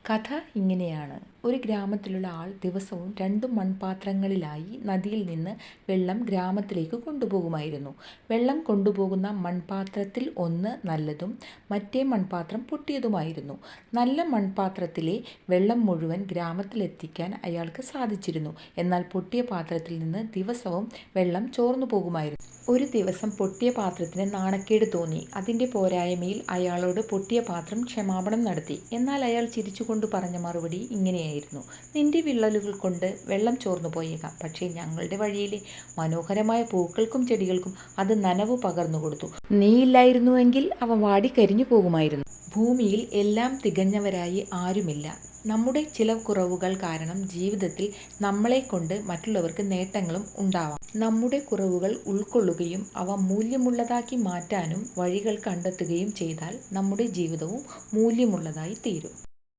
കഥ ഇങ്ങനെയാണ്. ഒരു ഗ്രാമത്തിലുള്ള ആൾ ദിവസവും 2 മൺപാത്രങ്ങളിലായി നദിയിൽ നിന്ന് വെള്ളം ഗ്രാമത്തിലേക്ക് കൊണ്ടുപോകുമായിരുന്നു. വെള്ളം കൊണ്ടുപോകുന്ന മൺപാത്രത്തിൽ ഒന്ന് നല്ലതും മറ്റേ മൺപാത്രം പൊട്ടിയതുമായിരുന്നു. നല്ല മൺപാത്രത്തിലെ വെള്ളം മുഴുവൻ ഗ്രാമത്തിലെത്തിക്കാൻ അയാൾക്ക് സാധിച്ചിരുന്നു. എന്നാൽ പൊട്ടിയ പാത്രത്തിൽ നിന്ന് ദിവസവും വെള്ളം ചോർന്നു പോകുമായിരുന്നു. ഒരു ദിവസം പൊട്ടിയ പാത്രത്തിന് നാണക്കേട് തോന്നി. അതിൻ്റെ പോരായ്മയിൽ അയാളോട് പൊട്ടിയ പാത്രം ക്ഷമാപണം നടത്തി. എന്നാൽ അയാൾ ചിരിച്ചുകൊണ്ട് പറഞ്ഞ മറുപടി ഇങ്ങനെയായിരുന്നു: "നിന്റെ വിള്ളലുകൾ കൊണ്ട് വെള്ളം ചോർന്നു പോയേക്കാം, പക്ഷേ ഞങ്ങളുടെ വഴിയിലെ മനോഹരമായ പൂക്കൾക്കും ചെടികൾക്കും അത് നനവ് പകർന്നു കൊടുത്തു. നീയില്ലായിരുന്നുവെങ്കിൽ അവ വാടിക്കരിഞ്ഞു പോകുമായിരുന്നു." ഭൂമിയിൽ എല്ലാം തികഞ്ഞവരായി ആരുമില്ല. നമ്മുടെ ചില കുറവുകൾ കാരണം ജീവിതത്തിൽ നമ്മളെക്കൊണ്ട് മറ്റുള്ളവർക്ക് നേട്ടങ്ങളും ഉണ്ടാവാം. നമ്മുടെ കുറവുകൾ ഉൾക്കൊള്ളുകയും അവ മൂല്യമുള്ളതാക്കി മാറ്റാനും വഴികൾ കണ്ടെത്തുകയും ചെയ്താൽ നമ്മുടെ ജീവിതവും മൂല്യമുള്ളതായി തീരും.